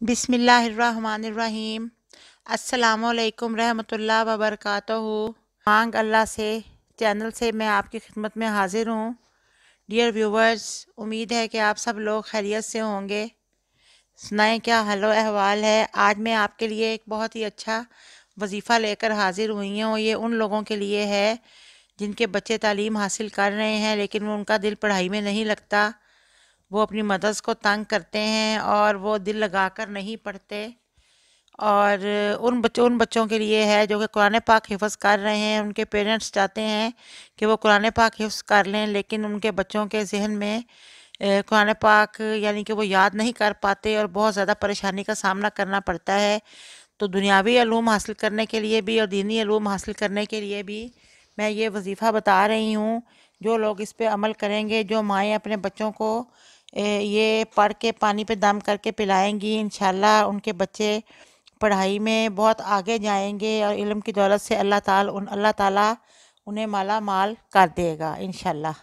बिस्मिल्लाहिर्रहमानिर्रहीम। अस्सलामुअलैकुम रहमतुल्लाह वबरकातुहू। मांग अल्लाह से चैनल से मैं आपकी खिदमत में हाजिर हूँ। डियर व्यूवर्स, उम्मीद है कि आप सब लोग खैरियत से होंगे। सुनाएं क्या हालो अहवाल है। आज मैं आपके लिए एक बहुत ही अच्छा वजीफ़ा लेकर हाजिर हुई हूँ। ये उन लोगों के लिए है जिनके बच्चे तालीम हासिल कर रहे हैं लेकिन वो उनका दिल पढ़ाई में नहीं लगता। वो अपनी मदर्स को तंग करते हैं और वो दिल लगाकर नहीं पढ़ते। और उन बच्चों के लिए है जो कि कुरान पाक हिफ्ज़ कर रहे हैं। उनके पेरेंट्स चाहते हैं कि वो कुरान पाक हिफ्ज़ कर लें लेकिन उनके बच्चों के जहन में कुरान पाक यानी कि वो याद नहीं कर पाते और बहुत ज़्यादा परेशानी का सामना करना पड़ता है। तो दुनियावी इल्म हासिल करने के लिए भी और दीनी इल्म हासिल करने के लिए भी मैं ये वजीफ़ा बता रही हूँ। जो लोग इस पे अमल करेंगे, जो माएँ अपने बच्चों को ये पढ़ के पानी पे दम करके पिलाएंगी, इंशाल्लाह उनके बच्चे पढ़ाई में बहुत आगे जाएंगे और इल्म की दौलत से अल्लाह ताला उन्हें माला माल कर देगा इंशाल्लाह।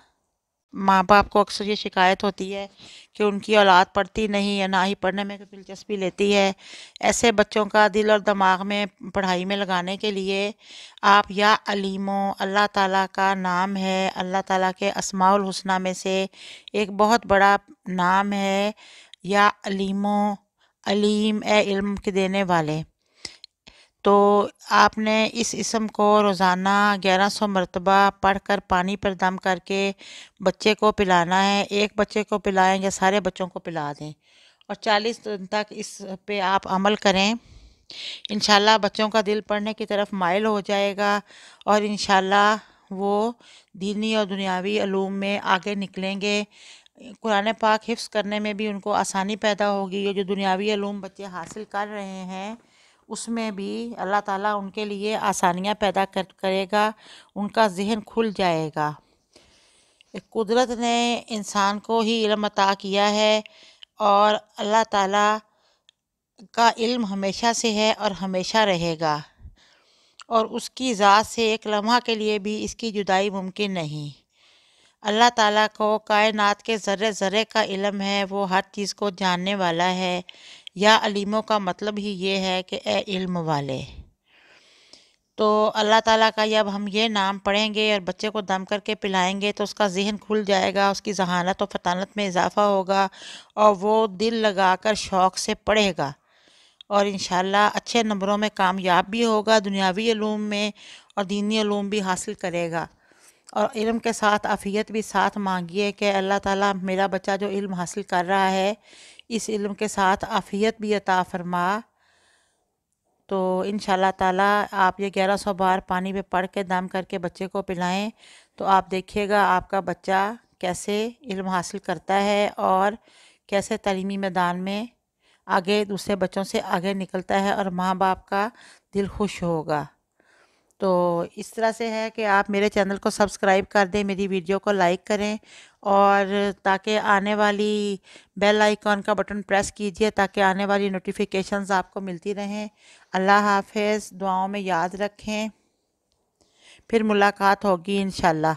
माँ बाप को अक्सर ये शिकायत होती है कि उनकी औलाद पढ़ती नहीं है, ना ही पढ़ने में दिलचस्पी लेती है। ऐसे बच्चों का दिल और दिमाग में पढ़ाई में लगाने के लिए आप या अलीमो, अल्लाह ताला का नाम है, अल्लाह ताला के अस्माउल हुस्ना में से एक बहुत बड़ा नाम है या अलीमो, अलीम ए इल्म के देने वाले। तो आपने इस इसम को रोज़ाना 1100 मरतबा पढ़कर पानी पर दम करके बच्चे को पिलाना है। एक बच्चे को पिलाएं या सारे बच्चों को पिला दें और 40 दिन तक इस पे आप अमल करें। इंशाल्लाह बच्चों का दिल पढ़ने की तरफ माइल हो जाएगा और इंशाल्लाह वो दीनी और दुनियावी इल्म में आगे निकलेंगे। कुरान पाक हिफ्ज़ करने में भी उनको आसानी पैदा होगी। ये जो दुनियावी इल्म बच्चे हासिल कर रहे हैं उसमें भी अल्लाह ताला उनके लिए आसानियाँ पैदा करेगा, उनका ज़हन खुल जाएगा। कुदरत ने इंसान को ही इल्म अता किया है और अल्लाह ताला का इल्म हमेशा से है और हमेशा रहेगा और उसकी ज़ात से एक लम्हा के लिए भी इसकी जुदाई मुमकिन नहीं। अल्लाह ताला को कायनात के ज़र्रे ज़र्रे का इल्म है, वो हर चीज़ को जानने वाला है। या अलीमों का मतलब ही ये है कि ए इल्म वाले। तो अल्लाह ताला का जब हम ये नाम पढ़ेंगे और बच्चे को दम करके पिलाएंगे तो उसका जहन खुल जाएगा, उसकी जहानत और फतानत में इजाफ़ा होगा और वो दिल लगाकर शौक़ से पढ़ेगा और इंशाल्लाह अच्छे नंबरों में कामयाब भी होगा दुनियावी इल्म में और दीनी इल्म भी हासिल करेगा। और इल्म के साथ आफ़ियत भी साथ मांगिए कि अल्लाह ताला मेरा बच्चा जो इल्म हासिल कर रहा है इस इल्म के साथ आफ़ियत भी अता फरमा। तो इंशाल्लाह ताला आप ये 1100 बार पानी पे पढ़ के दम करके बच्चे को पिलाएं तो आप देखिएगा आपका बच्चा कैसे इल्म हासिल करता है और कैसे तालीमी मैदान में आगे दूसरे बच्चों से आगे निकलता है और माँ बाप का दिल खुश होगा। तो इस तरह से है कि आप मेरे चैनल को सब्सक्राइब कर दें, मेरी वीडियो को लाइक करें और ताकि आने वाली बेल आइकॉन का बटन प्रेस कीजिए ताकि आने वाली नोटिफिकेशंस आपको मिलती रहें। अल्लाह हाफ़िज़। दुआओं में याद रखें। फिर मुलाकात होगी इंशाल्लाह।